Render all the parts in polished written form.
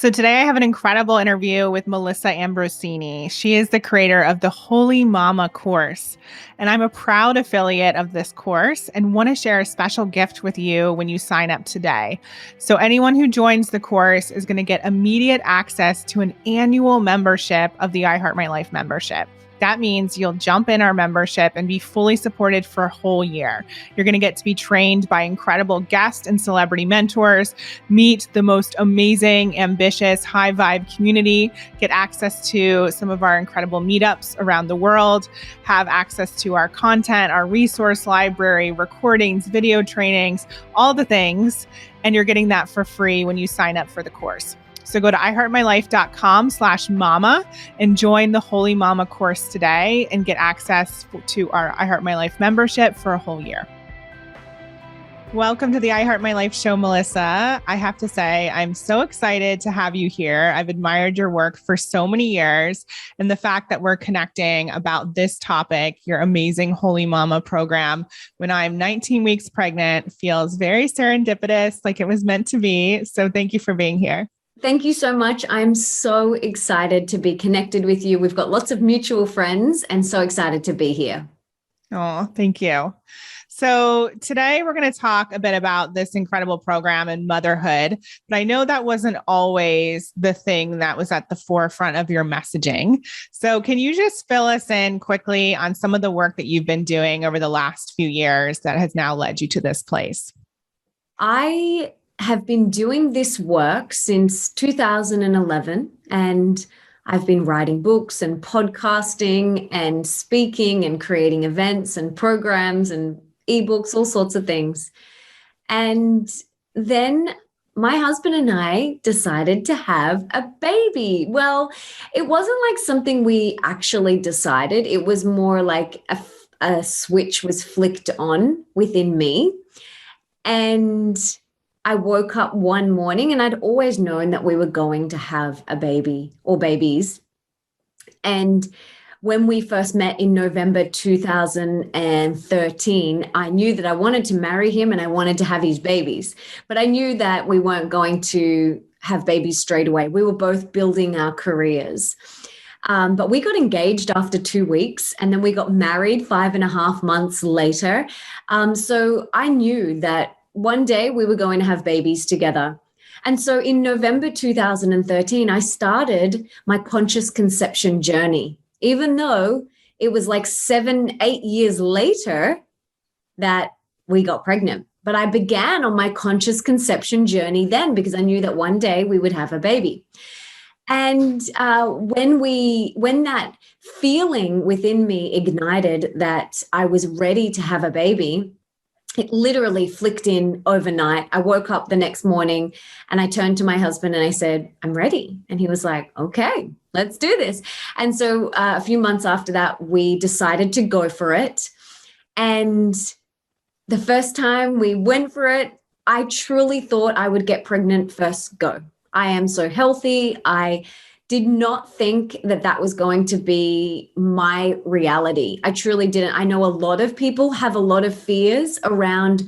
So today I have an incredible interview with Melissa Ambrosini. She is the creator of the Holy Mama course, and I'm a proud affiliate of this course and want to share a special gift with you when you sign up today. So anyone who joins the course is going to get immediate access to an annual membership of the I Heart My Life membership. That means you'll jump in our membership and be fully supported for a whole year. You're going to get to be trained by incredible guest and celebrity mentors, meet the most amazing, ambitious, high vibe community, get access to some of our incredible meetups around the world, have access to our content, our resource library, recordings, video trainings, all the things. And you're getting that for free when you sign up for the course. So go to iheartmylife.com/mama and join the Holy Mama course today and get access to our I Heart My Life membership for a whole year. Welcome to the I Heart My Life show, Melissa. I have to say, I'm so excited to have you here. I've admired your work for so many years, and the fact that we're connecting about this topic, your amazing Holy Mama program, when I'm 19 weeks pregnant, feels very serendipitous, like it was meant to be. So thank you for being here. Thank you so much. I'm so excited to be connected with you. We've got lots of mutual friends and so excited to be here. Oh, thank you. So today we're going to talk a bit about this incredible program and motherhood, but I know that wasn't always the thing that was at the forefront of your messaging. So can you just fill us in quickly on some of the work that you've been doing over the last few years that has now led you to this place? I have been doing this work since 2011, and I've been writing books and podcasting and speaking and creating events and programs and ebooks, all sorts of things. And then my husband and I decided to have a baby. Well, it wasn't like something we actually decided. It was more like a switch was flicked on within me. And I woke up one morning, and I'd always known that we were going to have a baby or babies. And when we first met in November 2013, I knew that I wanted to marry him and I wanted to have his babies. But I knew that we weren't going to have babies straight away. We were both building our careers. But we got engaged after 2 weeks, and then we got married 5.5 months later. So I knew that one day we were going to have babies together. And so in November 2013, I started my conscious conception journey, even though it was like 7-8 years later that we got pregnant. But I began on my conscious conception journey then because I knew that one day we would have a baby. And when that feeling within me ignited that I was ready to have a baby, it literally flicked in overnight. I woke up the next morning and I turned to my husband and I said, I'm ready. And he was like, okay, let's do this. And so a few months after that, we decided to go for it. And the first time we went for it, I truly thought I would get pregnant first go. I am so healthy. I did not think that that was going to be my reality. I truly didn't. I know a lot of people have a lot of fears around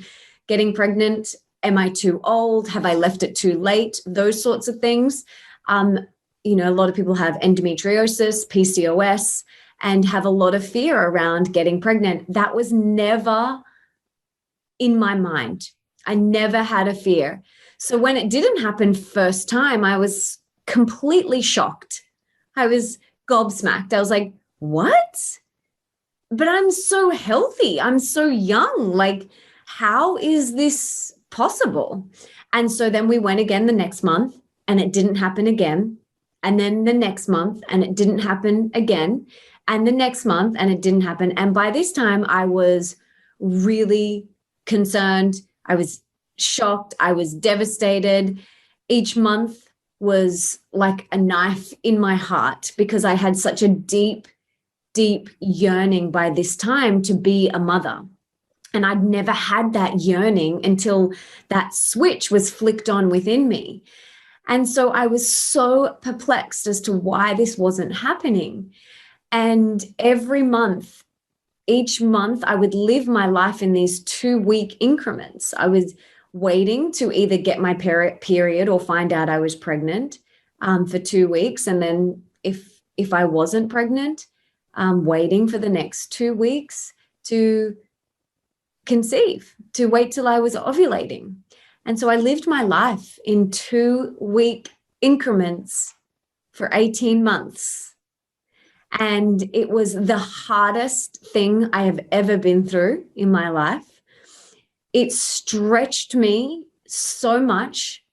getting pregnant. Am I too old? Have I left it too late? Those sorts of things. A lot of people have endometriosis, PCOS, and have a lot of fear around getting pregnant. That was never in my mind. I never had a fear. So when it didn't happen first time, I was completely shocked. I was gobsmacked. I was like, what? But I'm so healthy. I'm so young. Like, how is this possible? And so then we went again the next month and it didn't happen again. And then the next month and it didn't happen again. And the next month and it didn't happen. And by this time I was really concerned. I was shocked. I was devastated. Each month was like a knife in my heart because I had such a deep, deep yearning by this time to be a mother. And I'd never had that yearning until that switch was flicked on within me. And so I was so perplexed as to why this wasn't happening. And every month, each month, I would live my life in these 2-week increments. I was waiting to either get my period or find out I was pregnant. for 2 weeks. And then if I wasn't pregnant, waiting for the next 2 weeks to conceive, to wait till I was ovulating. And so I lived my life in 2-week increments for 18 months. And it was the hardest thing I have ever been through in my life. It stretched me so much.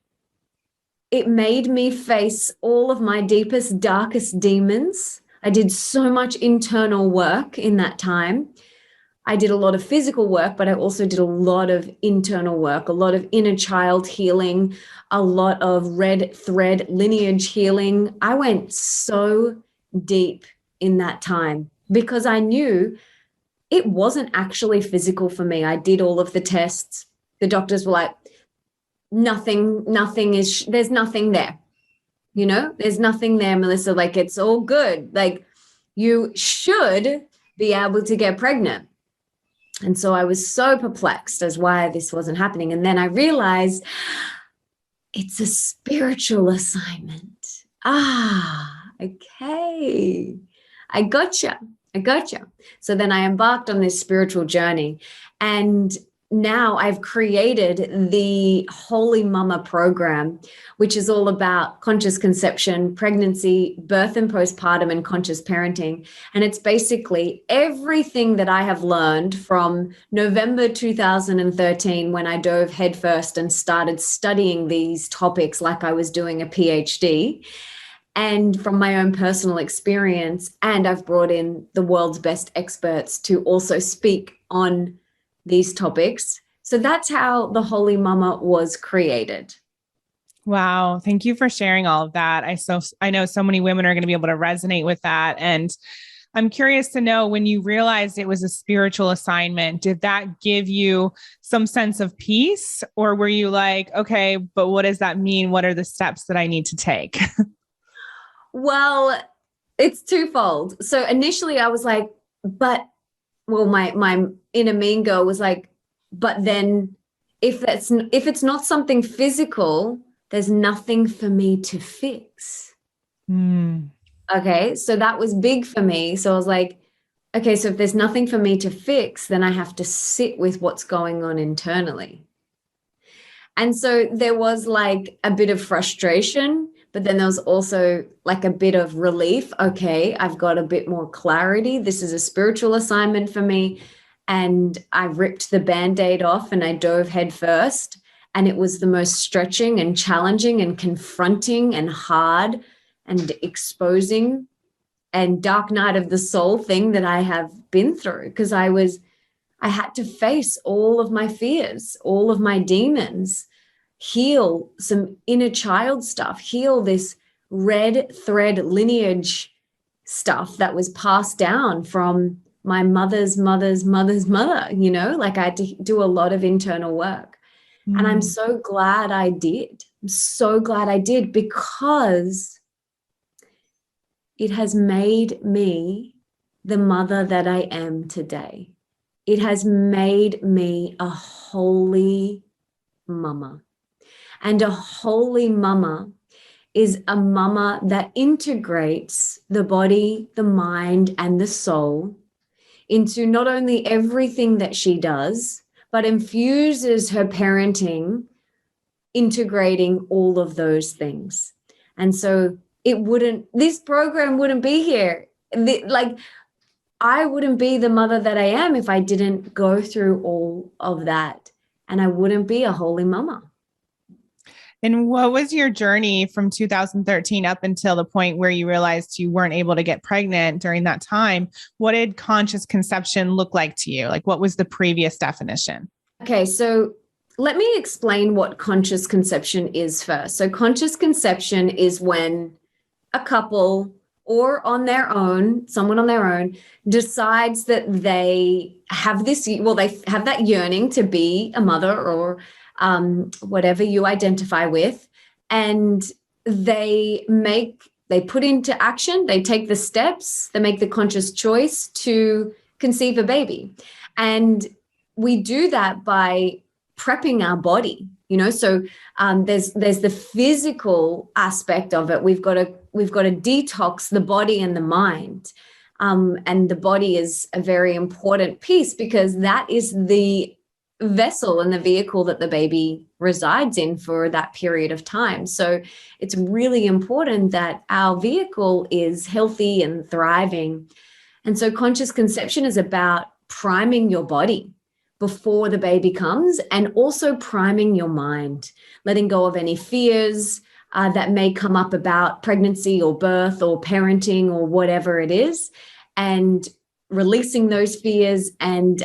It made me face all of my deepest, darkest demons. I did so much internal work in that time. I did a lot of physical work, but I also did a lot of internal work, a lot of inner child healing, a lot of red thread lineage healing. I went so deep in that time because I knew it wasn't actually physical for me. I did all of the tests. The doctors were like, there's nothing there. You know, there's nothing there, Melissa. Like, it's all good. Like, you should be able to get pregnant. And so I was so perplexed as why this wasn't happening. And then I realized it's a spiritual assignment. Okay. I gotcha. So then I embarked on this spiritual journey, and now I've created the Holy Mama program, which is all about conscious conception, pregnancy, birth and postpartum, and conscious parenting. And it's basically everything that I have learned from November 2013, when I dove headfirst and started studying these topics like I was doing a PhD, and from my own personal experience. And I've brought in the world's best experts to also speak on these topics. So that's how the Holy Mama was created. Wow. Thank you for sharing all of that. I know so many women are going to be able to resonate with that. And I'm curious to know, when you realized it was a spiritual assignment, did that give you some sense of peace, or were you like, okay, but what does that mean? What are the steps that I need to take? Well, it's twofold. So initially I was like, my inner mean girl was like, but then if it's not something physical, there's nothing for me to fix. Okay. So that was big for me. So I was like, okay, so if there's nothing for me to fix, then I have to sit with what's going on internally. And so there was like a bit of frustration, but then there was also like a bit of relief. Okay, I've got a bit more clarity. This is a spiritual assignment for me. And I ripped the Band-Aid off and I dove head first. And it was the most stretching and challenging and confronting and hard and exposing and dark night of the soul thing that I have been through, because I had to face all of my fears, all of my demons, heal some inner child stuff, heal this red thread lineage stuff that was passed down from my mother's mother's mother's mother, like I had to do a lot of internal work. And I'm so glad I did. I'm so glad I did, because it has made me the mother that I am today. It has made me a holy mama. And a holy mama is a mama that integrates the body, the mind, and the soul into not only everything that she does, but infuses her parenting, integrating all of those things. And so this program wouldn't be here. I wouldn't be the mother that I am if I didn't go through all of that, and I wouldn't be a holy mama. And what was your journey from 2013 up until the point where you realized you weren't able to get pregnant during that time? What did conscious conception look like to you? Like, what was the previous definition? Okay, so let me explain what conscious conception is first. So conscious conception is when a couple or someone on their own decides that they have they have that yearning to be a mother or whatever you identify with, and they put into action, they take the steps, they make the conscious choice to conceive a baby. And we do that by prepping our body, so there's the physical aspect of it. We've got to detox the body and the mind, and the body is a very important piece because that is the vessel and the vehicle that the baby resides in for that period of time. So it's really important that our vehicle is healthy and thriving. And so conscious conception is about priming your body before the baby comes, and also priming your mind, letting go of any fears that may come up about pregnancy or birth or parenting or whatever it is, and releasing those fears and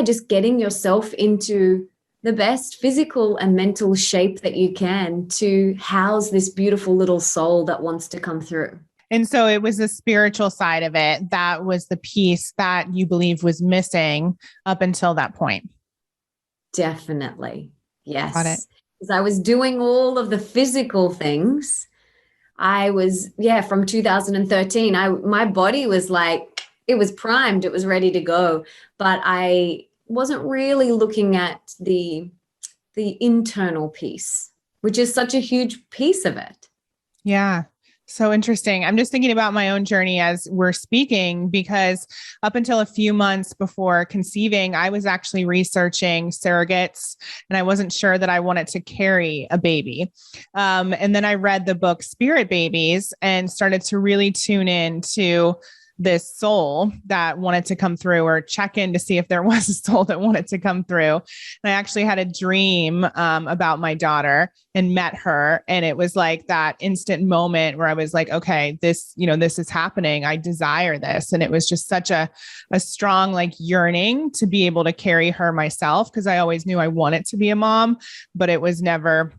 just getting yourself into the best physical and mental shape that you can to house this beautiful little soul that wants to come through. And so it was the spiritual side of it that was the piece that you believe was missing up until that point. Definitely. Yes. Got it. Because I was doing all of the physical things. I was, from 2013, my body was like, it was primed, it was ready to go. But I wasn't really looking at the internal piece, which is such a huge piece of it. Yeah. So interesting. I'm just thinking about my own journey as we're speaking, because up until a few months before conceiving, I was actually researching surrogates and I wasn't sure that I wanted to carry a baby. And then I read the book Spirit Babies and started to really tune in to this soul that wanted to come through, or check in to see if there was a soul that wanted to come through. And I actually had a dream about my daughter and met her. And it was like that instant moment where I was like, okay, this is happening. I desire this. And it was just such a strong like yearning to be able to carry her myself, because I always knew I wanted to be a mom, but it was never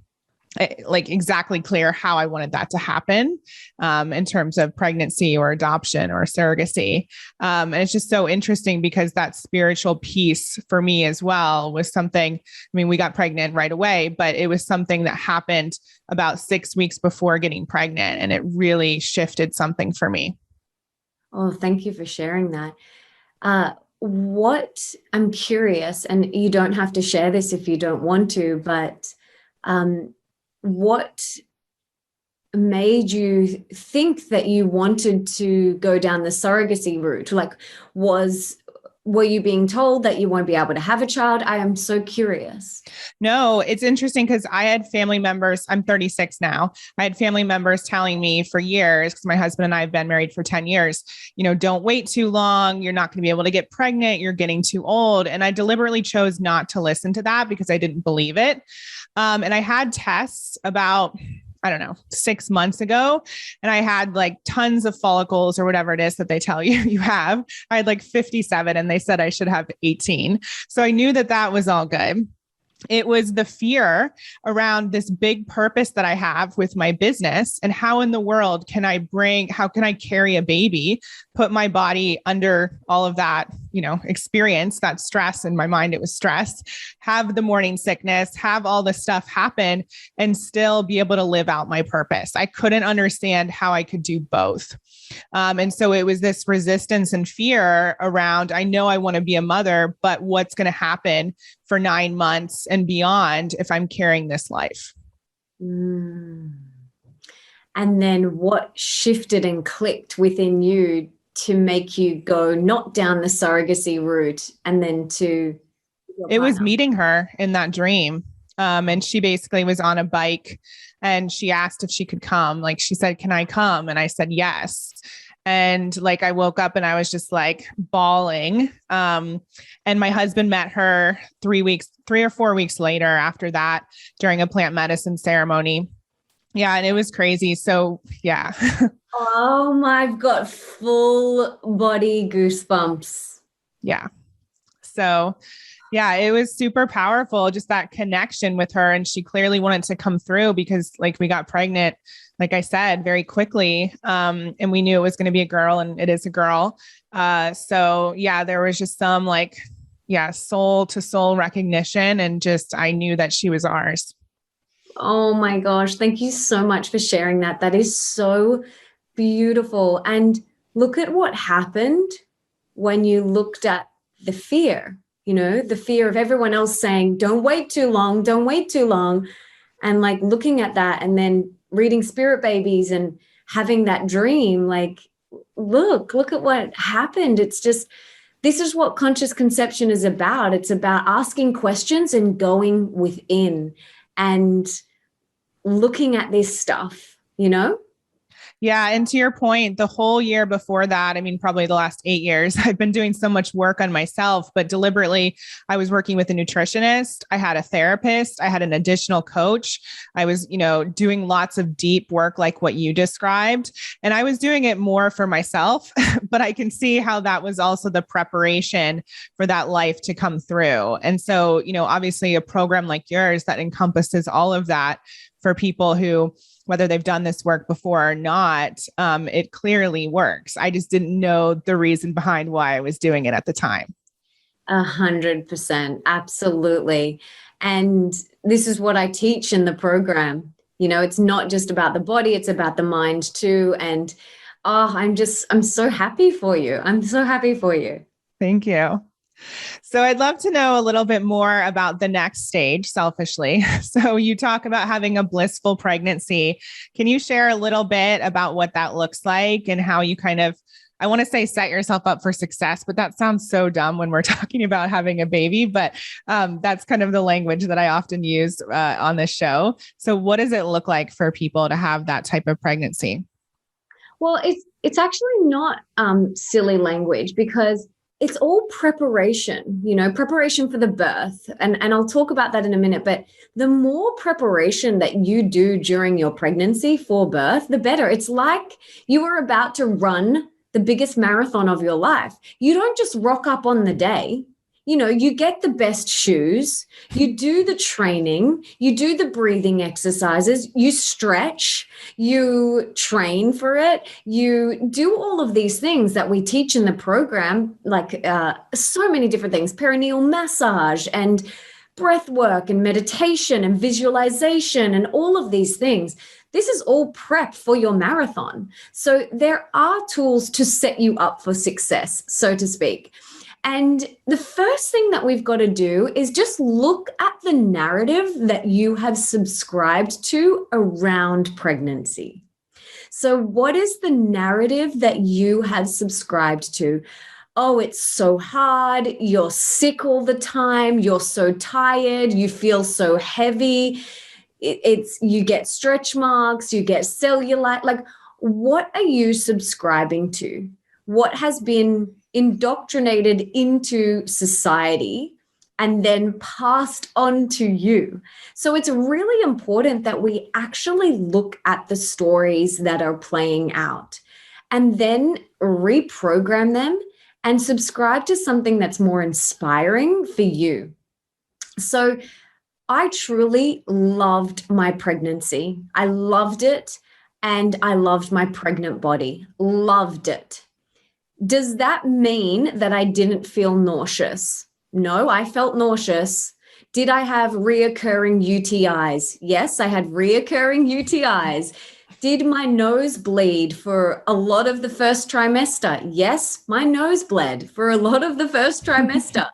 like exactly clear how I wanted that to happen in terms of pregnancy or adoption or surrogacy. And it's just so interesting because that spiritual piece for me as well was something, I mean, we got pregnant right away, but it was something that happened about 6 weeks before getting pregnant. And it really shifted something for me. Oh, thank you for sharing that. What I'm curious, and you don't have to share this if you don't want to, but what made you think that you wanted to go down the surrogacy route? Like, were you being told that you won't be able to have a child? I am so curious. No, it's interesting because I had family members. I'm 36 now. I had family members telling me for years, because my husband and I have been married for 10 years, don't wait too long. You're not going to be able to get pregnant. You're getting too old. And I deliberately chose not to listen to that because I didn't believe it. And I had tests about, 6 months ago, and I had like tons of follicles or whatever it is that they tell you have. I had like 57 and they said I should have 18. So I knew that was all good. It was the fear around this big purpose that I have with my business, and how in the world how can I carry a baby, put my body under all of that, experience, that stress. In my mind, it was stress, have the morning sickness, have all this stuff happen and still be able to live out my purpose. I couldn't understand how I could do both. And so it was this resistance and fear around, I know I want to be a mother, but what's going to happen for 9 months and beyond if I'm carrying this life? And then what shifted and clicked within you to make you go not down the surrogacy route and then to it was meeting her in that dream. And she basically was on a bike and she asked if she could come. Like she said, "Can I come?" And I said, "Yes." And like, I woke up and I was just like bawling. And my husband met her 3 or 4 weeks later after that during a plant medicine ceremony. Yeah. And it was crazy. So yeah. Oh my, I've got full body goosebumps. Yeah. So yeah, it was super powerful, just that connection with her. And she clearly wanted to come through because like we got pregnant, like I said, very quickly. And we knew it was going to be a girl, and it is a girl. So yeah, there was just some soul to soul recognition. And just, I knew that she was ours. Oh my gosh. Thank you so much for sharing that. That is so beautiful. And look at what happened when you looked at the fear. the fear of everyone else saying, don't wait too long, don't wait too long. And like looking at that and then reading Spirit Babies and having that dream, like, look at what happened. It's just, this is what conscious conception is about. It's about asking questions and going within and looking at this stuff, Yeah. And to your point, the whole year before that, I mean, probably the last 8 years, I've been doing so much work on myself, but deliberately, I was working with a nutritionist. I had a therapist. I had an additional coach. I was, doing lots of deep work like what you described. And I was doing it more for myself, but I can see how that was also the preparation for that life to come through. And so, obviously a program like yours that encompasses all of that for people who, whether they've done this work before or not, it clearly works. I just didn't know the reason behind why I was doing it at the time. 100%. Absolutely. And this is what I teach in the program. It's not just about the body, it's about the mind too. And I'm so happy for you. I'm so happy for you. Thank you. So I'd love to know a little bit more about the next stage, selfishly. So you talk about having a blissful pregnancy. Can you share a little bit about what that looks like and how you kind of, I want to say set yourself up for success, but that sounds so dumb when we're talking about having a baby, but that's kind of the language that I often use on this show. So what does it look like for people to have that type of pregnancy? Well, it's actually not silly language, because it's all preparation, preparation for the birth. And I'll talk about that in a minute. But the more preparation that you do during your pregnancy for birth, the better. It's like you are about to run the biggest marathon of your life. You don't just rock up on the day. You get the best shoes, you do the training, you do the breathing exercises, you stretch, you train for it, you do all of these things that we teach in the program, like so many different things, perineal massage and breath work and meditation and visualization and all of these things. This is all prep for your marathon. So there are tools to set you up for success, so to speak. And the first thing that we've got to do is just look at the narrative that you have subscribed to around pregnancy. So what is the narrative that you have subscribed to? Oh, it's so hard. You're sick all the time. You're so tired. You feel so heavy. You get stretch marks. You get cellulite. Like, what are you subscribing to? What has been indoctrinated into society and then passed on to you? So it's really important that we actually look at the stories that are playing out and then reprogram them and subscribe to something that's more inspiring for you. So I truly loved my pregnancy. I loved it, and I loved my pregnant body. Loved it. Does that mean that I didn't feel nauseous? No, I felt nauseous. Did I have reoccurring UTIs? Yes, I had reoccurring UTIs. Did my nose bleed for a lot of the first trimester? Yes, my nose bled for a lot of the first trimester.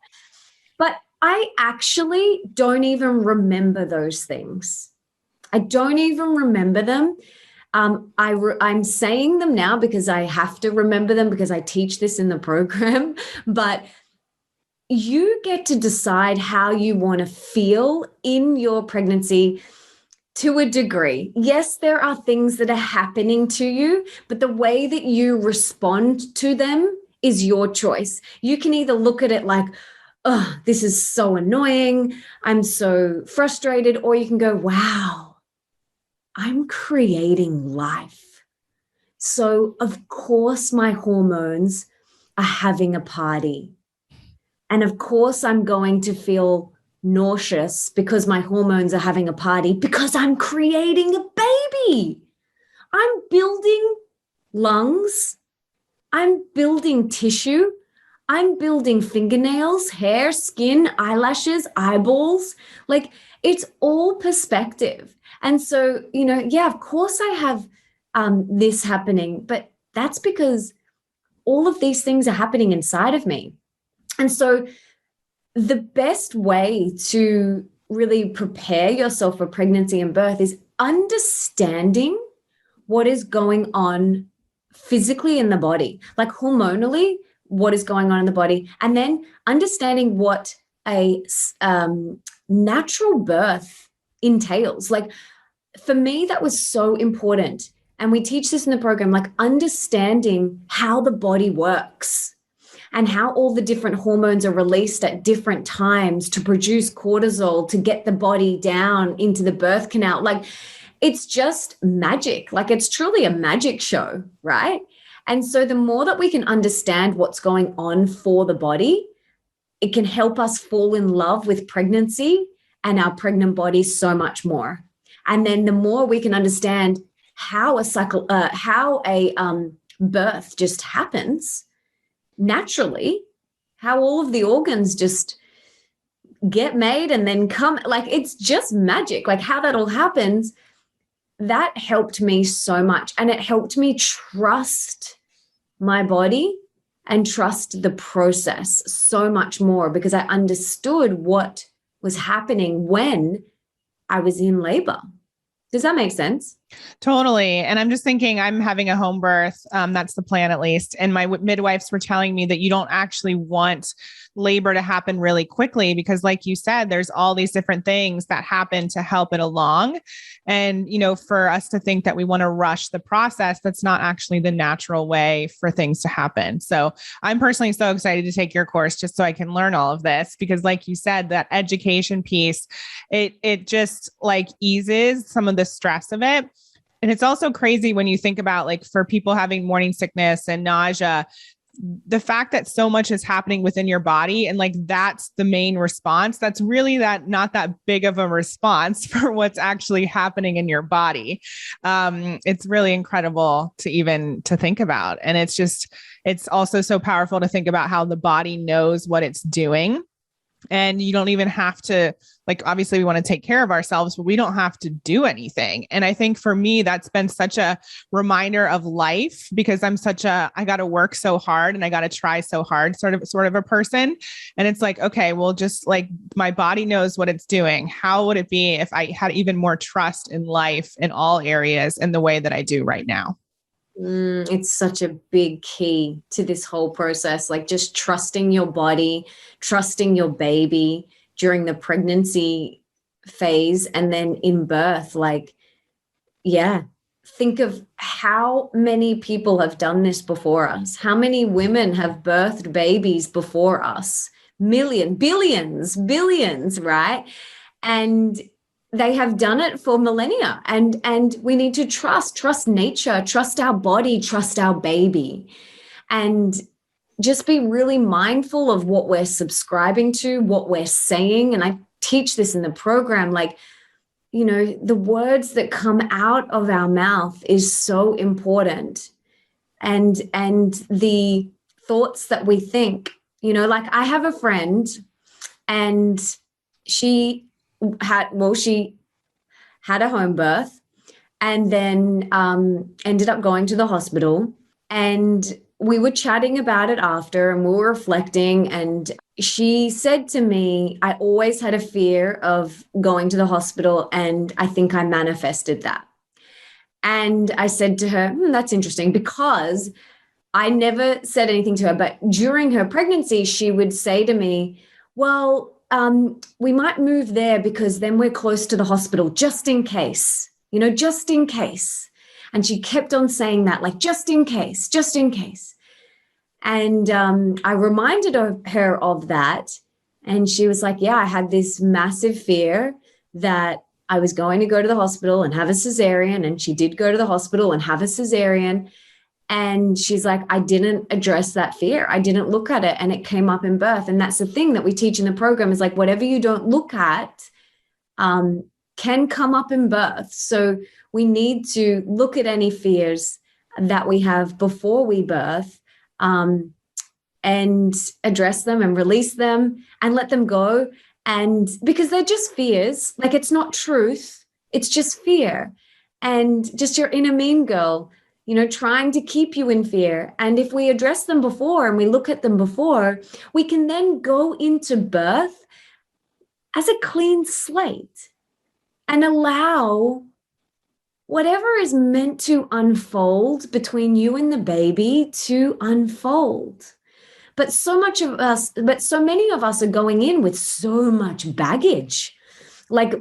But I actually don't even remember those things. I don't even remember them. I'm saying them now because I have to remember them because I teach this in the program, but you get to decide how you want to feel in your pregnancy to a degree. Yes, there are things that are happening to you, but the way that you respond to them is your choice. You can either look at it like, oh, this is so annoying, I'm so frustrated, or you can go, wow, I'm creating life. So of course my hormones are having a party. And of course I'm going to feel nauseous because my hormones are having a party because I'm creating a baby. I'm building lungs. I'm building tissue. I'm building fingernails, hair, skin, eyelashes, eyeballs. Like, it's all perspective. And so, yeah, of course I have this happening, but that's because all of these things are happening inside of me. And so the best way to really prepare yourself for pregnancy and birth is understanding what is going on physically in the body, like hormonally, what is going on in the body, and then understanding what a natural birth entails. Like for me, that was so important. And we teach this in the program, like understanding how the body works and how all the different hormones are released at different times to produce cortisol to get the body down into the birth canal. Like it's just magic. Like it's truly a magic show, right? And so the more that we can understand what's going on for the body, it can help us fall in love with pregnancy and our pregnant body so much more. And then the more we can understand how a birth just happens naturally, how all of the organs just get made and then come, like it's just magic, like how that all happens. That helped me so much. And it helped me trust my body and trust the process so much more because I understood what was happening when I was in labor. Does that make sense? Totally. And I'm just thinking I'm having a home birth. That's the plan at least. And my midwives were telling me that you don't actually want labor to happen really quickly because like you said, there's all these different things that happen to help it along. And, for us to think that we want to rush the process, that's not actually the natural way for things to happen. So I'm personally so excited to take your course just so I can learn all of this because like you said, that education piece, it just like eases some of the stress of it. And it's also crazy when you think about like for people having morning sickness and nausea, the fact that so much is happening within your body and like that's the main response, that's really not that big of a response for what's actually happening in your body. It's really incredible to think about. And it's also so powerful to think about how the body knows what it's doing. And you don't even have to, like, obviously we want to take care of ourselves, but we don't have to do anything. And I think for me, that's been such a reminder of life because I got to work so hard and I got to try so hard sort of a person. And it's like, okay, well, just like my body knows what it's doing. How would it be if I had even more trust in life in all areas in the way that I do right now? It's such a big key to this whole process, like just trusting your body, trusting your baby during the pregnancy phase and then in birth. Like, yeah, think of how many people have done this before us. How many women have birthed babies before us? Billions, right? And they have done it for millennia, and we need to trust nature, trust our body, trust our baby, and just be really mindful of what we're subscribing to, what we're saying. And I teach this in the program, like, the words that come out of our mouth is so important, and the thoughts that we think, like I have a friend and she had a home birth and then ended up going to the hospital, and we were chatting about it after and we were reflecting, and she said to me, I always had a fear of going to the hospital and I think I manifested that. And I said to her, that's interesting, because I never said anything to her, but during her pregnancy, she would say to me, well, we might move there because then we're close to the hospital, just in case, just in case. And she kept on saying that, like, just in case, just in case. And I reminded her of that. And she was like, yeah, I had this massive fear that I was going to go to the hospital and have a cesarean. And she did go to the hospital and have a cesarean. And she's like, I didn't address that fear. I didn't look at it, and it came up in birth. And that's the thing that we teach in the program is like, whatever you don't look at can come up in birth. So we need to look at any fears that we have before we birth and address them and release them and let them go. And because they're just fears, like it's not truth, it's just fear. And just your inner mean girl, trying to keep you in fear. And if we address them before and we look at them before, we can then go into birth as a clean slate and allow whatever is meant to unfold between you and the baby to unfold. But so many of us are going in with so much baggage, like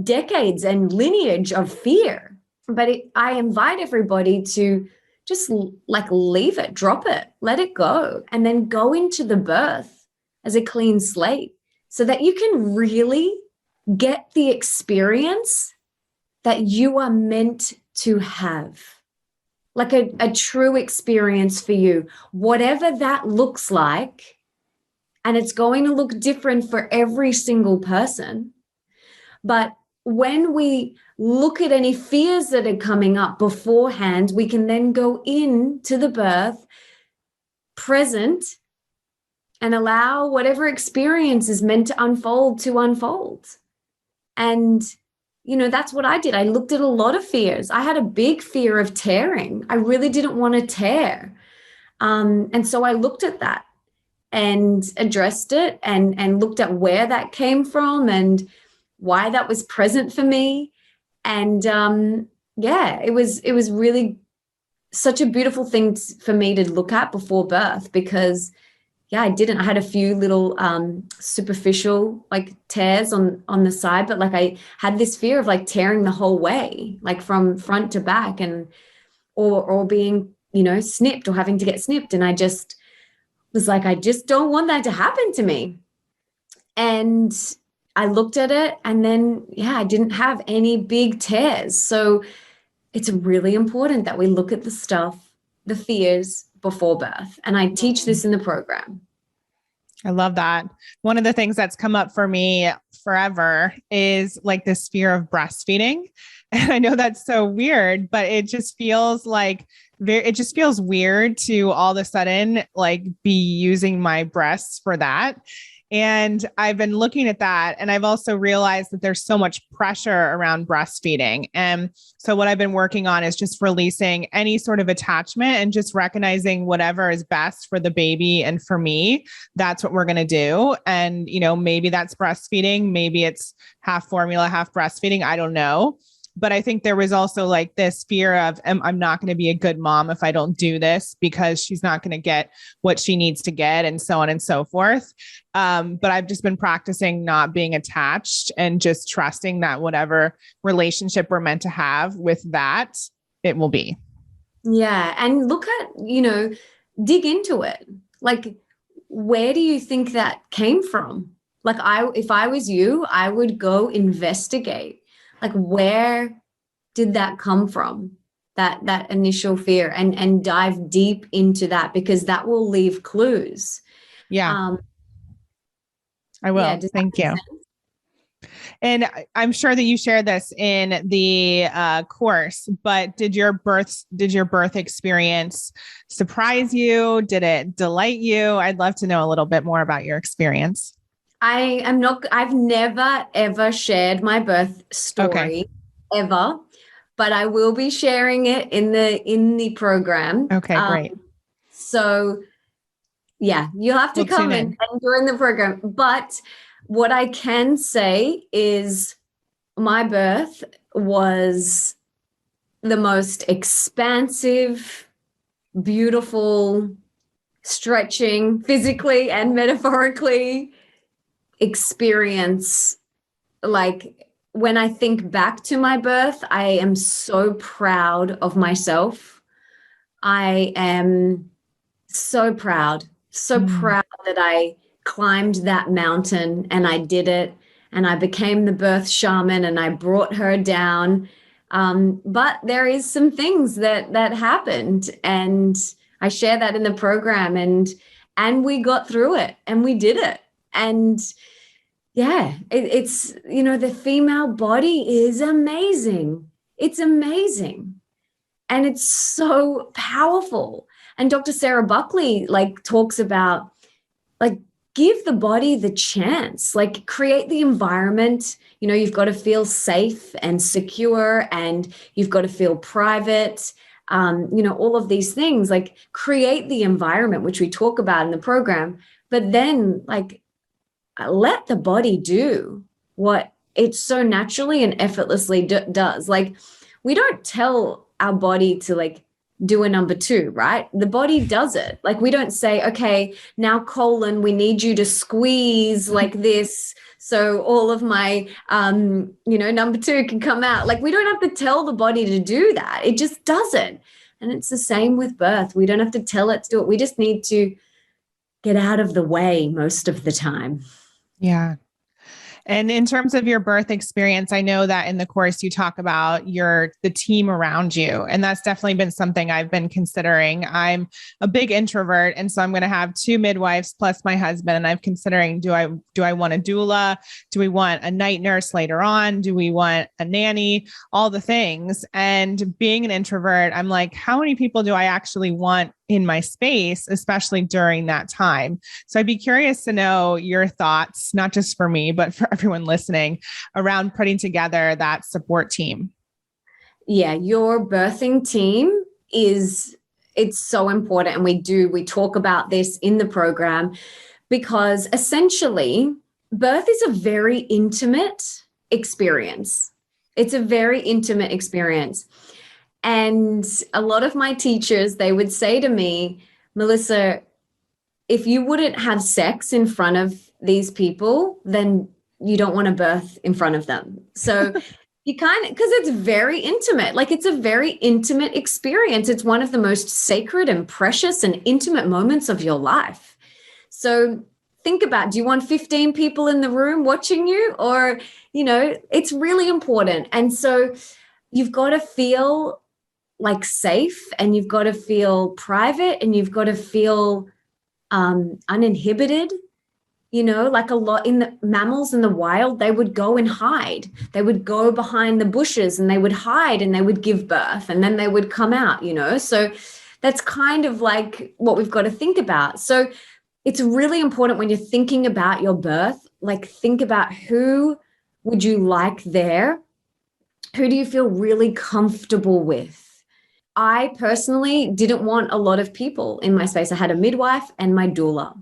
decades and lineage of fear. But I invite everybody to just like leave it, drop it, let it go, and then go into the birth as a clean slate so that you can really get the experience that you are meant to have. Like a true experience for you, whatever that looks like. And it's going to look different for every single person. But when we look at any fears that are coming up beforehand, we can then go into the birth present and allow whatever experience is meant to unfold. And that's what I did. I looked at a lot of fears. I had a big fear of tearing. I really didn't want to tear. And so I looked at that and addressed it and looked at where that came from and why that was present for me. And it was really such a beautiful thing for me to look at before birth because I had a few little superficial like tears on the side, but like I had this fear of like tearing the whole way, like from front to back and or being, snipped or having to get snipped. And I just was like, I just don't want that to happen to me. And I looked at it and then, I didn't have any big tears. So it's really important that we look at the fears before birth. And I teach this in the program. I love that. One of the things that's come up for me forever is like this fear of breastfeeding. And I know that's so weird, but it just feels weird to all of a sudden like be using my breasts for that. And I've been looking at that. And I've also realized that there's so much pressure around breastfeeding. And so what I've been working on is just releasing any sort of attachment and just recognizing whatever is best for the baby and for me. That's what we're going to do. And, maybe that's breastfeeding. Maybe it's half formula, half breastfeeding. I don't know. But I think there was also like this fear of I'm not going to be a good mom if I don't do this because she's not going to get what she needs to get and so on and so forth. But I've just been practicing not being attached and just trusting that whatever relationship we're meant to have with that, it will be. Yeah. And look at, dig into it. Like, where do you think that came from? Like if I was you, I would go investigate. Like, where did that come from? That initial fear and dive deep into that because that will leave clues. Yeah. I will. Yeah, thank you. And I'm sure that you shared this in the course, but did your birth experience surprise you? Did it delight you? I'd love to know a little bit more about your experience. I've never, ever shared my birth story ever, but I will be sharing it in the program. Okay, great. So you'll have to come and join the program. But what I can say is my birth was the most expansive, beautiful, stretching physically and metaphorically experience. Like, when I think back to my birth, I am so proud of myself. I am so proud that I climbed that mountain and I did it and I became the birth shaman and I brought her down. But there is some things that happened and I share that in the program and we got through it and we did it. And it's, the female body is amazing. It's amazing. And it's so powerful. And Dr. Sarah Buckley talks about give the body the chance, create the environment. You've got to feel safe and secure and you've got to feel private. all of these things, like create the environment, which we talk about in the program, but then like let the body do what it so naturally and effortlessly does. Like we don't tell our body to like do a number two, right? The body does it. Like we don't say, okay, now colon, we need you to squeeze like this. So all of my, number two can come out. Like we don't have to tell the body to do that. It just does it. And it's the same with birth. We don't have to tell it to do it. We just need to get out of the way most of the time. Yeah. And in terms of your birth experience, I know that in the course you talk about the team around you. And that's definitely been something I've been considering. I'm a big introvert. And so I'm going to have 2 midwives plus my husband. And I'm considering, do I want a doula? Do we want a night nurse later on? Do we want a nanny? All the things. And being an introvert, I'm like, how many people do I actually want in my space, especially during that time? So I'd be curious to know your thoughts, not just for me, but for everyone listening, around putting together that support team. Yeah, your birthing team it's so important. And we talk about this in the program because essentially birth is a very intimate experience. It's a very intimate experience. And a lot of my teachers, they would say to me, Melissa, if you wouldn't have sex in front of these people, then you don't want to birth in front of them. So you because it's very intimate, like it's a very intimate experience. It's one of the most sacred and precious and intimate moments of your life. So think about, do you want 15 people in the room watching you? Or, it's really important. And so you've got to feel like safe, and you've got to feel private, and you've got to feel uninhibited. Like a lot in the mammals in the wild, they would go and hide. They would go behind the bushes and they would hide and they would give birth and then they would come out, So that's kind of like what we've got to think about. So it's really important when you're thinking about your birth, like think about who would you like there? Who do you feel really comfortable with? I personally didn't want a lot of people in my space. I had a midwife and my doula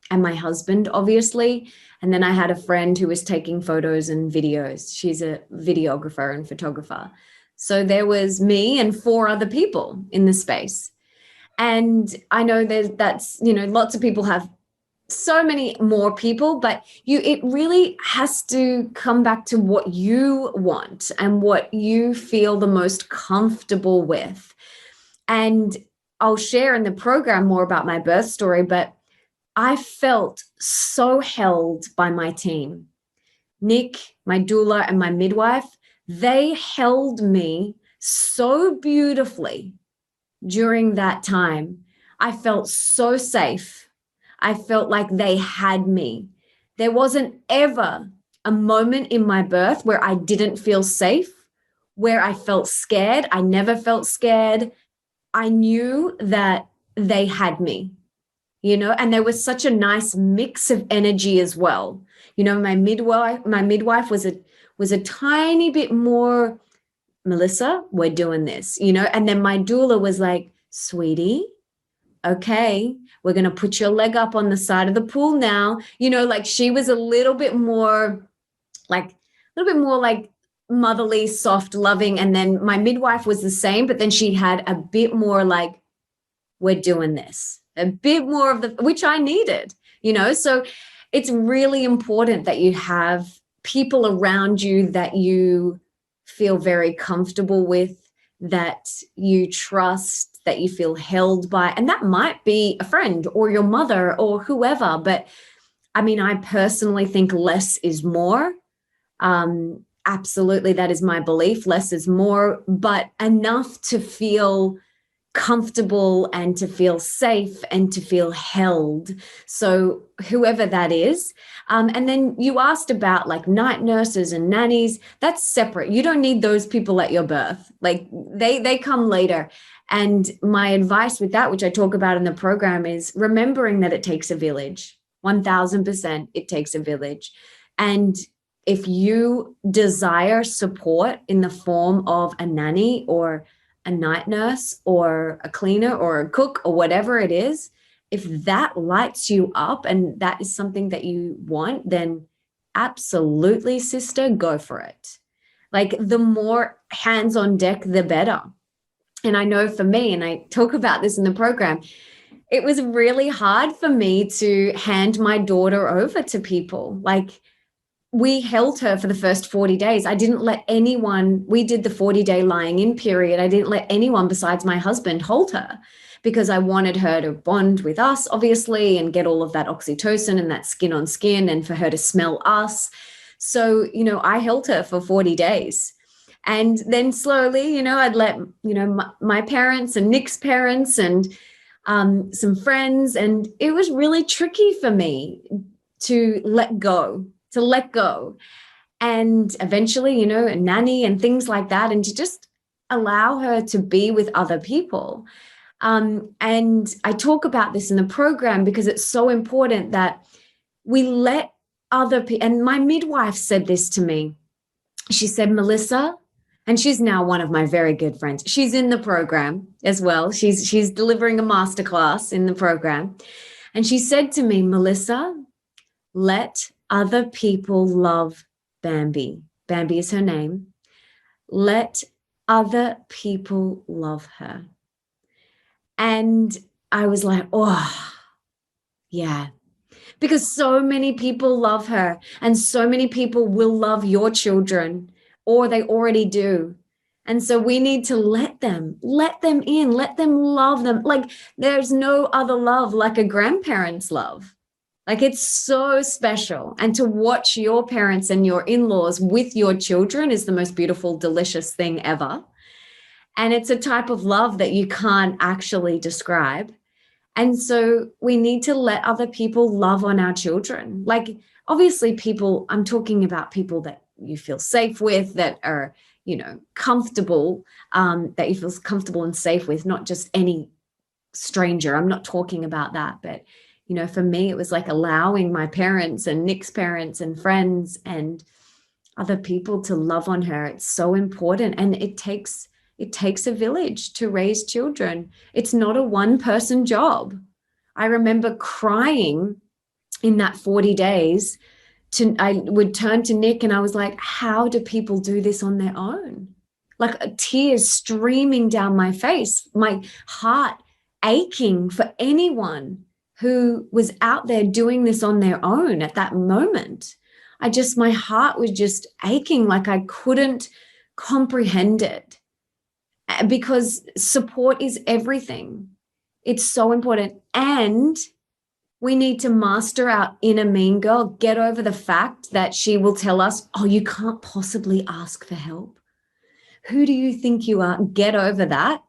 and my husband, obviously. And then I had a friend who was taking photos and videos. She's a videographer and photographer. So there was me and 4 other people in the space. And I know lots of people have so many more people, but it really has to come back to what you want and what you feel the most comfortable with. And I'll share in the program more about my birth story, but I felt so held by my team. Nick, my doula, and my midwife, they held me so beautifully during that time. I felt so safe. I felt like they had me. There wasn't ever a moment in my birth where I didn't feel safe, where I felt scared. I never felt scared. I knew that they had me, and there was such a nice mix of energy as well. My midwife was a tiny bit more, Melissa, we're doing this, and then my doula was like, sweetie, okay, we're going to put your leg up on the side of the pool now. Like she was a little bit more like motherly, soft, loving. And then my midwife was the same, but then she had a bit more like, we're doing this, a bit more of which I needed, so it's really important that you have people around you that you feel very comfortable with, that you trust, that you feel held by. And that might be a friend or your mother or whoever. But I mean, I personally think less is more. Absolutely, that is my belief. Less is more, but enough to feel comfortable and to feel safe and to feel held. So whoever that is. And then you asked about like night nurses and nannies. That's separate. You don't need those people at your birth. Like they come later. And my advice with that, which I talk about in the program, is remembering that it takes a village. 1000% it takes a village. And if you desire support in the form of a nanny or a night nurse or a cleaner or a cook or whatever it is, if that lights you up and that is something that you want, then absolutely, sister, go for it. Like the more hands on deck, the better. And I know for me, and I talk about this in the program, it was really hard for me to hand my daughter over to people. Like, we held her for the first 40 days. I didn't let anyone, we did the 40-day lying in period. I didn't let anyone besides my husband hold her because I wanted her to bond with us, obviously, and get all of that oxytocin and that skin on skin and for her to smell us. So, I held her for 40 days. And then slowly, I'd let, my parents and Nick's parents and some friends. And it was really tricky for me to let go. And eventually, a nanny and things like that, and to just allow her to be with other people. And I talk about this in the program because it's so important that we let other people, and my midwife said this to me. She said, Melissa, and she's now one of my very good friends. She's in the program as well. She's delivering a masterclass in the program. And she said to me, Melissa, let other people love Bambi. Bambi is her name. Let other people love her. And I was like, oh, yeah. Because so many people love her and so many people will love your children, or they already do. And so we need to let them in, let them love them. Like, there's no other love like a grandparent's love. Like, it's so special. And to watch your parents and your in-laws with your children is the most beautiful, delicious thing ever. And it's a type of love that you can't actually describe. And so we need to let other people love on our children. Like, obviously, I'm talking about people that you feel safe with, that are, comfortable, that you feel comfortable and safe with, not just any stranger. I'm not talking about that. But, for me, it was like allowing my parents and Nick's parents and friends and other people to love on her. It's so important. And it takes a village to raise children. It's not a one-person job. I remember crying in that 40 days. I would turn to Nick and I was like, how do people do this on their own? Like, tears streaming down my face, my heart aching for anyone who was out there doing this on their own at that moment. My heart was just aching, like I couldn't comprehend it. Because support is everything. It's so important. And we need to master our inner mean girl, get over the fact that she will tell us, oh, you can't possibly ask for help. Who do you think you are? Get over that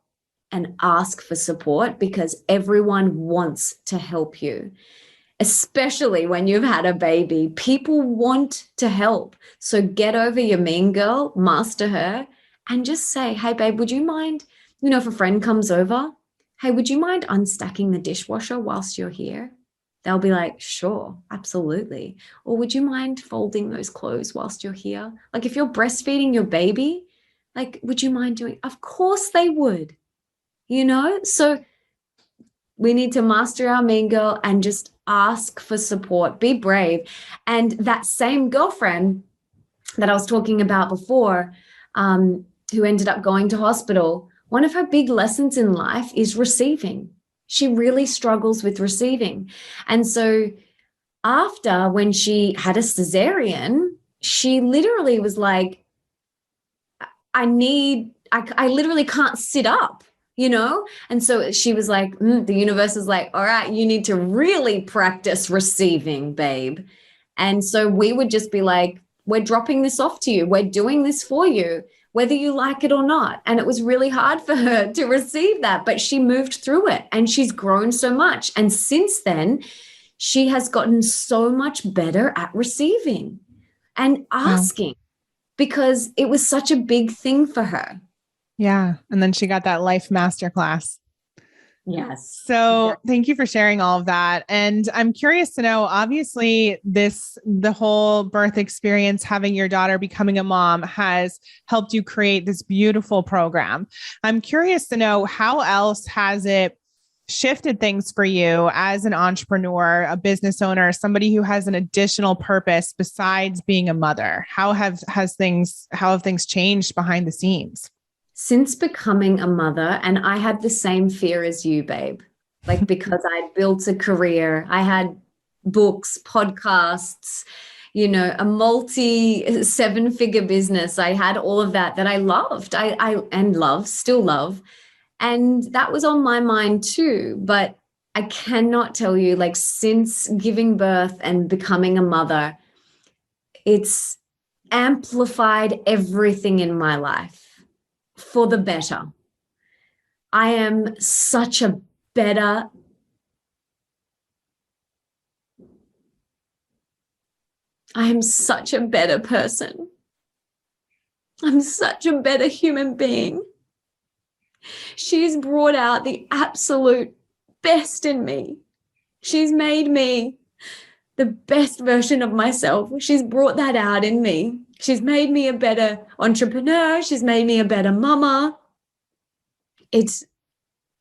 and ask for support, because everyone wants to help you, especially when you've had a baby. People want to help. So get over your mean girl, master her, and just say, hey, babe, would you mind, if a friend comes over, hey, would you mind unstacking the dishwasher whilst you're here? They'll be like, sure, absolutely. Or would you mind folding those clothes whilst you're here? Like, if you're breastfeeding your baby, like, would you mind doing? Of course they would, So we need to master our mean girl and just ask for support, be brave. And that same girlfriend that I was talking about before, who ended up going to hospital, one of her big lessons in life is receiving. She really struggles with receiving. And so when she had a cesarean, she literally was like, I literally can't sit up, And so she was like, the universe is like, all right, you need to really practice receiving, babe. And so we would just be like, we're dropping this off to you. We're doing this for you, whether you like it or not. And it was really hard for her to receive that, but she moved through it and she's grown so much. And since then, she has gotten so much better at receiving and asking, because it was such a big thing for her. Yeah. And then she got that life masterclass. Yes. So thank you for sharing all of that. And I'm curious to know, obviously, the whole birth experience, having your daughter becoming a mom, has helped you create this beautiful program. I'm curious to know, how else has it shifted things for you as an entrepreneur, a business owner, somebody who has an additional purpose besides being a mother? How have things changed behind the scenes? Since becoming a mother, and I had the same fear as you, babe, like because I built a career, I had books, podcasts, a multi seven-figure business. I had all of that I loved. I still love. And that was on my mind too. But I cannot tell you, like, since giving birth and becoming a mother, it's amplified everything in my life for the better. I am such a better person. I'm such a better human being. She's brought out the absolute best in me. She's made me the best version of myself. She's brought that out in me. She's made me a better entrepreneur. She's made me a better mama. It's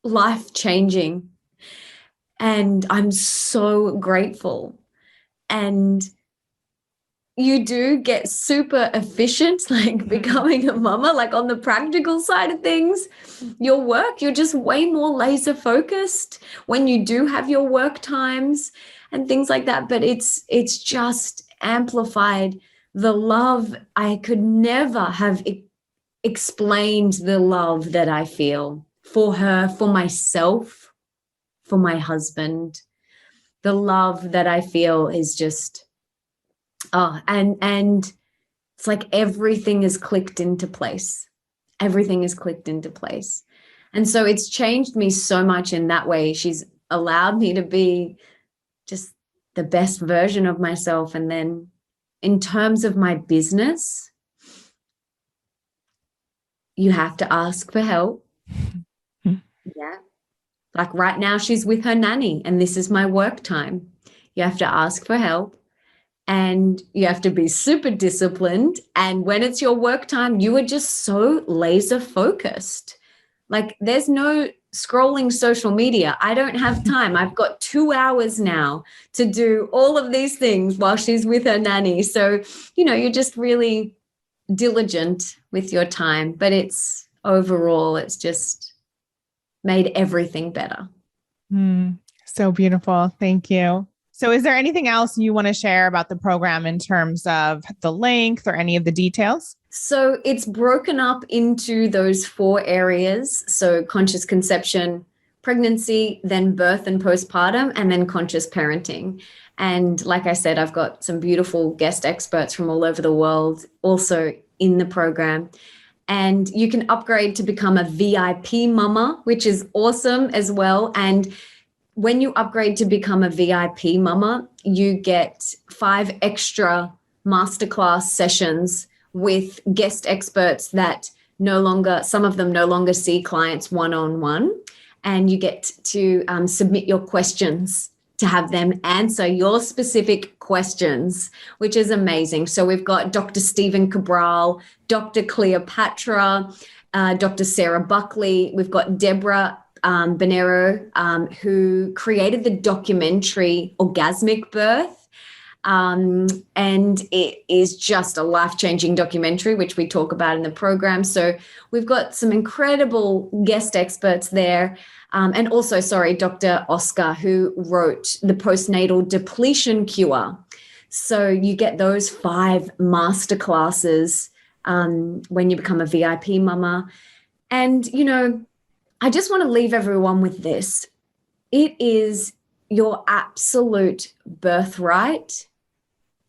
life-changing. And I'm so grateful. And you do get super efficient, like becoming a mama, like on the practical side of things. Your work, you're just way more laser focused when you do have your work times and things like that. But it's just amplified the love. I could never have explained the love that I feel for her, for myself, for my husband. The love that I feel is just, and it's like everything is clicked into place. Everything is clicked into place. And so it's changed me so much in that way. She's allowed me to be just the best version of myself. And then in terms of my business, you have to ask for help. Yeah. Like right now, she's with her nanny, and this is my work time. You have to ask for help, and you have to be super disciplined. And when it's your work time, you are just so laser focused. Like there's no scrolling social media. I don't have time. I've got 2 hours now to do all of these things while she's with her nanny. So, you're just really diligent with your time, but it's just made everything better. So beautiful. Thank you. So is there anything else you want to share about the program in terms of the length or any of the details? So it's broken up into those 4 areas. So conscious conception, pregnancy, then birth and postpartum, and then conscious parenting. And like I said, I've got some beautiful guest experts from all over the world also in the program. And you can upgrade to become a VIP mama, which is awesome as well. And when you upgrade to become a VIP mama, you get 5 extra masterclass sessions with guest experts that some of them no longer see clients one-on-one. And you get to submit your questions to have them answer your specific questions, which is amazing. So we've got Dr. Stephen Cabral, Dr. Cleopatra, Dr. Sarah Buckley. We've got Deborah Bonero, who created the documentary Orgasmic Birth. And it is just a life-changing documentary, which we talk about in the program. So we've got some incredible guest experts there. And also, Dr. Oscar, who wrote the postnatal depletion cure. So you get those 5 masterclasses when you become a VIP mama. And, I just want to leave everyone with this. It is your absolute birthright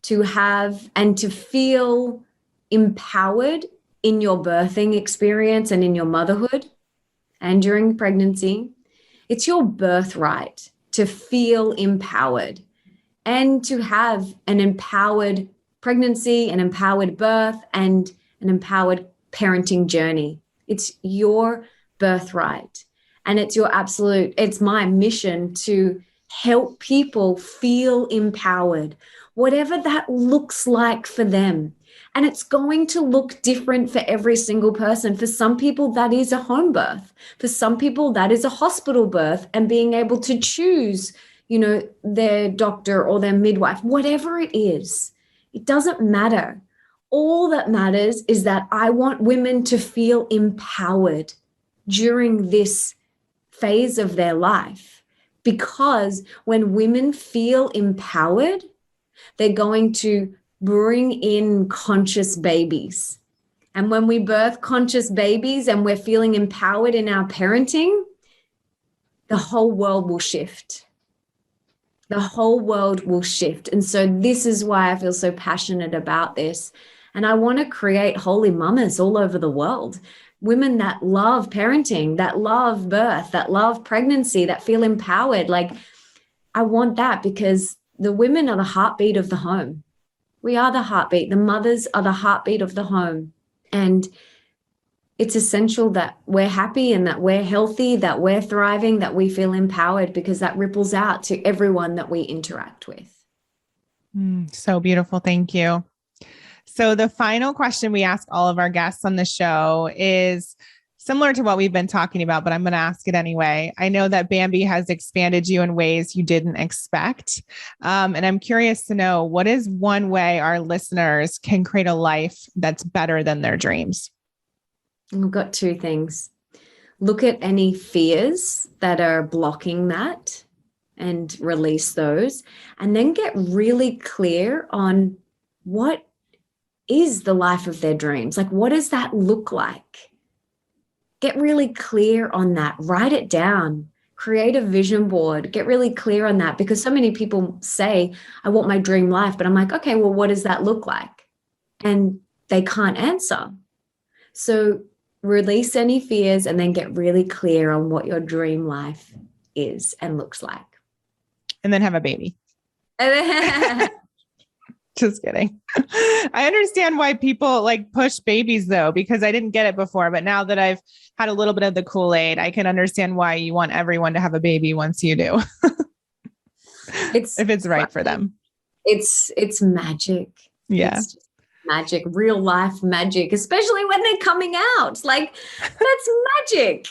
to have and to feel empowered in your birthing experience and in your motherhood and during pregnancy. It's your birthright to feel empowered and to have an empowered pregnancy, an empowered birth, and an empowered parenting journey. It's your birthright. And it's my mission to help people feel empowered, whatever that looks like for them. And it's going to look different for every single person. For some people, that is a home birth. For some people, that is a hospital birth and being able to choose, their doctor or their midwife, whatever it is. It doesn't matter. All that matters is that I want women to feel empowered during this phase of their life. Because when women feel empowered, they're going to bring in conscious babies. And when we birth conscious babies and we're feeling empowered in our parenting, the whole world will shift. The whole world will shift. And so this is why I feel so passionate about this. And I want to create holy mamas all over the world. Women that love parenting, that love birth, that love pregnancy, that feel empowered. Like, I want that because the women are the heartbeat of the home. We are the heartbeat. The mothers are the heartbeat of the home. And it's essential that we're happy and that we're healthy, that we're thriving, that we feel empowered, because that ripples out to everyone that we interact with. So beautiful. Thank you. So the final question we ask all of our guests on the show is similar to what we've been talking about, but I'm going to ask it anyway. I know that Bambi has expanded you in ways you didn't expect. And I'm curious to know, what is one way our listeners can create a life that's better than their dreams? I've got two things. Look at any fears that are blocking that and release those. And then get really clear on what is the life of their dreams. Like, what does that look like? Get really clear on that. Write it down. Create a vision board. Get really clear on that, because so many people say, I want my dream life, but I'm like, okay, well, what does that look like? And they can't answer. So release any fears and then get really clear on what your dream life is and looks like. And then have a baby. Just kidding. I understand why people like push babies though, because I didn't get it before, but now that I've had a little bit of the Kool-Aid, I can understand why you want everyone to have a baby once you do. If it's right for them. It's magic. Yeah. It's just magic, real life magic, especially when they're coming out. Like, that's magic.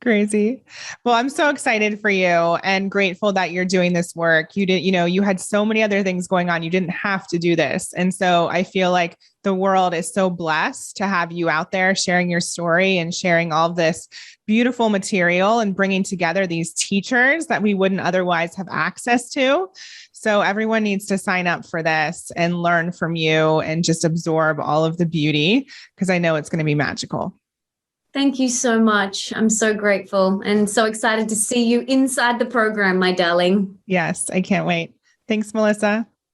Crazy. Well, I'm so excited for you and grateful that you're doing this work. You had so many other things going on. You didn't have to do this. And so I feel like the world is so blessed to have you out there sharing your story and sharing all of this beautiful material and bringing together these teachers that we wouldn't otherwise have access to. So everyone needs to sign up for this and learn from you and just absorb all of the beauty, because I know it's going to be magical. Thank you so much. I'm so grateful and so excited to see you inside the program, my darling. Yes, I can't wait. Thanks, Melissa.